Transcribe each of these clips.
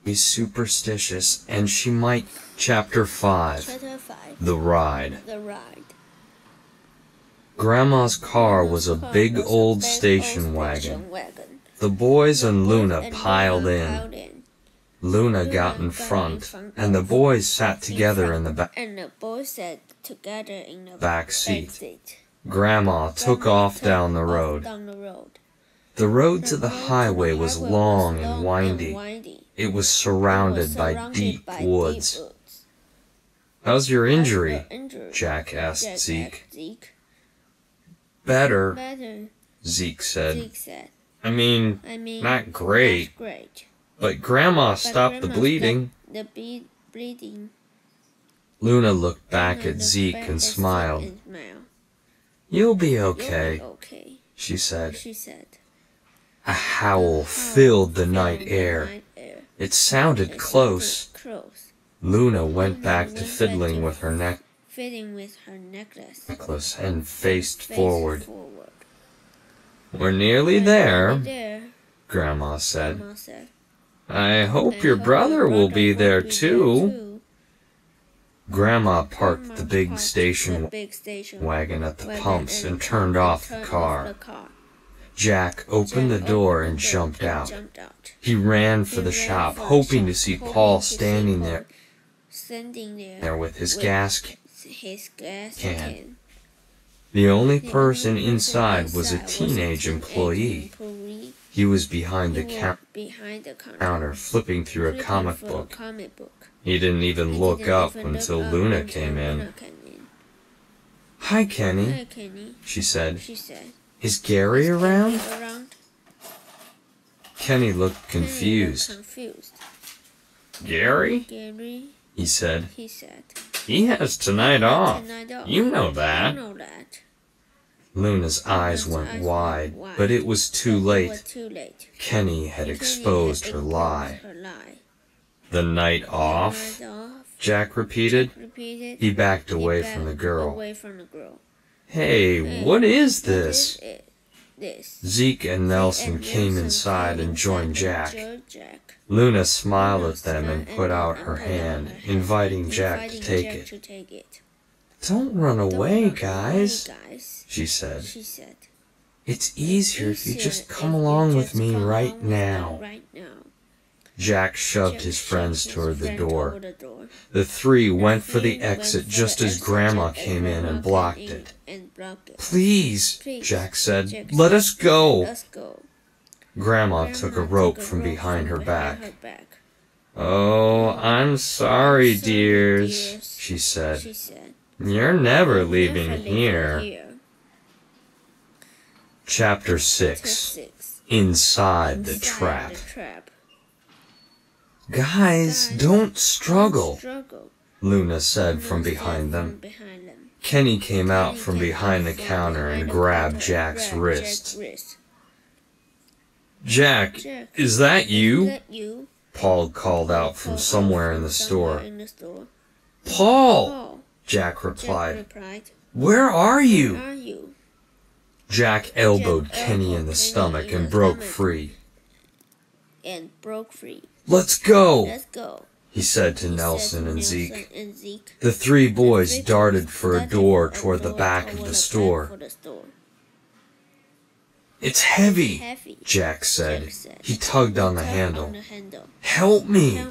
be superstitious, and she might. Chapter 5. The Ride. Grandma's car was a big old station wagon. The boys and Luna piled in. Luna got in front, and the boys sat together in the back seat. Grandma took off down the road. The road to the highway was long and windy. It was surrounded by deep woods. "How's your injury?" Jack asked Zeke. "Better," Zeke said. I mean, not great. But Grandma stopped the bleeding." Luna looked back at Zeke and smiled. "You'll be okay," she said. A howl filled the night air. It sounded close. Luna went back to fiddling with her necklace and faced forward. "We're nearly there," Grandma said. "I hope your brother will be there too." Grandma parked the big station wagon at the pumps and turned off the car. Jack opened the door and jumped out. He ran for the shop, hoping to see Paul standing there with his gas can. The only person inside was a teenage employee. He was behind the counter, flipping through a comic book. He didn't even look up until Luna came in. "Hi, Kenny," she said. "Is Gary around?" Kenny looked confused. "Gary?" he said. "He has tonight off. You know that." Luna's eyes went wide, but it was too late. Kenny had exposed her lie. "The night off?" Jack repeated. He backed away from the girl. "Hey, what is this?" Zeke and Nelson came inside and joined Jack. Luna smiled at them and put out her hand, inviting Jack to take it. "Don't run away, guys," she said. "It's easier if you just come along with me right now." Jack shoved his friends toward the door. The three went for the exit just as Grandma came in and blocked it. "Please," Jack said, "let us go." Grandma took a rope from behind her back. "Oh, I'm sorry, dears," she said. "You're never leaving here." Chapter 6. Inside the Trap. "Guys, don't struggle," Luna said from behind them. Kenny came out from behind the counter and grabbed Jack's wrist. "Jack, is that you?" Paul called out from somewhere in the store. "Paul!" Jack replied. "Where are you?" Jack elbowed Kenny in the stomach and broke free. "Let's go," he said to Nelson and Zeke. The three boys darted for a door toward the back of the store. "It's heavy," Jack said. He tugged on the handle. "Help me."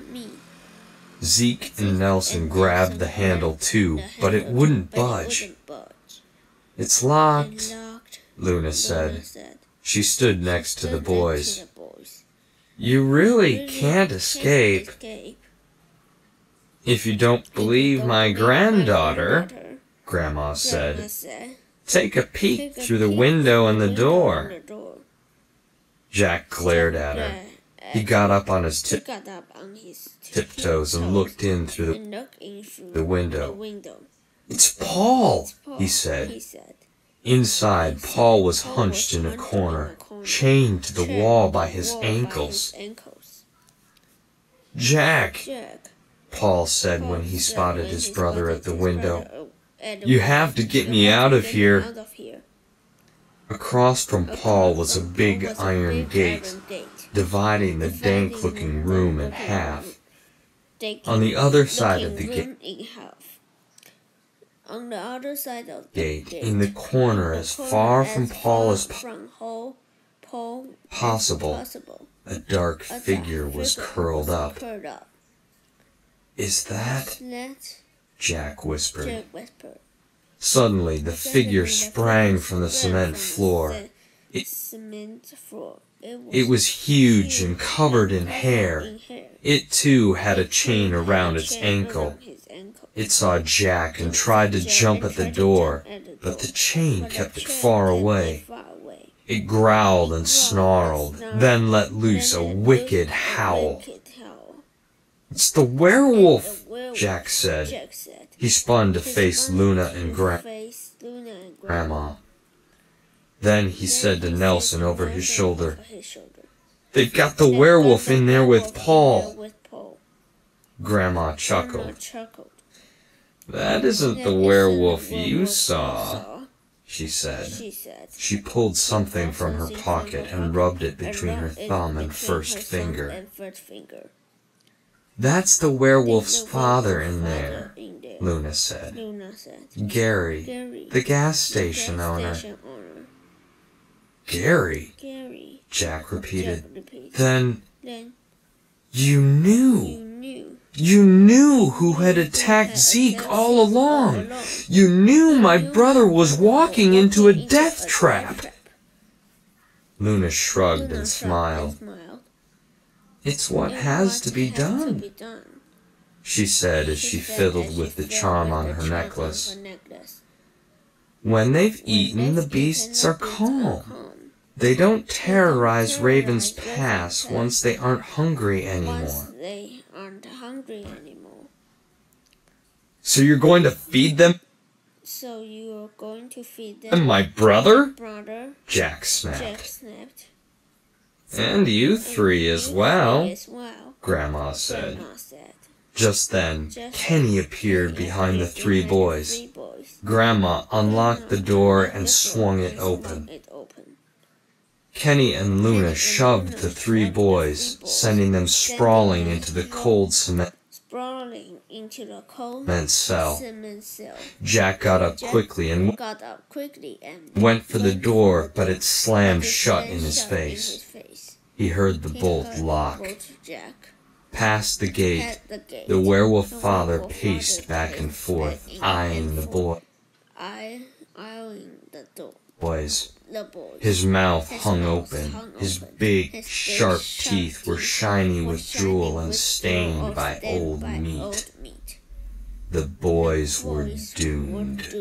Zeke and Nelson grabbed the handle too, but it wouldn't budge. "It's locked," Luna said. She stood next to the boys. "You really can't escape." "If you don't believe my granddaughter," Grandma said, "take a peek through the window and the door." Jack glared at her. He got up on his tiptoes and looked in through the window. "It's Paul," he said. Inside, Paul was hunched in a corner, chained to the wall by his ankles. "Jack," Paul said when he spotted his brother at the window, "you have to get me out of here." Across from Paul was a big iron gate. dividing the dank-looking room in half. On the other side of the gate, in the corner as far from Paul as possible, a dark figure was curled up. "Is that?" Jack whispered. Suddenly, the figure sprang from the cement floor. It was huge and covered in hair. It, too, had a chain around its ankle. It saw Jack and tried to jump at the door, but the chain kept it far away. It growled and snarled, then let loose a wicked howl. "It's the werewolf," Jack said. He spun to face Luna and Grandma. Then he said to Nelson over his shoulder, "They've got the werewolf in there with Paul." Grandma chuckled. "That isn't the werewolf you saw," she said. She pulled something from her pocket and rubbed it between her thumb and first finger. "That's the werewolf's father in there," Luna said. "Gary, the gas station owner." "Gary?" Jack repeated. "Then you knew. You knew who had attacked Zeke all along. You knew my brother was walking into a death trap." Luna shrugged and smiled. "It's what has to be done," she said as she fiddled with the charm on her necklace. "When they've eaten, the beasts are calm. They don't terrorize Raven's Pass once they aren't hungry anymore." "So you're going to feed them?" "And my brother?" Jack snapped. "And you three as well," Grandma said. Just then, Kenny appeared behind the three boys. Grandma unlocked the door and swung it open. Kenny and Luna shoved the three boys, sending them sprawling into the cold cement cell. Jack got up quickly and went for the door, but it slammed shut in his face. He heard the bolt lock. Past the gate, the werewolf father paced back and forth, eyeing the boys. His mouth hung open. His big, sharp teeth were shiny with drool and stained by old meat. The boys were doomed.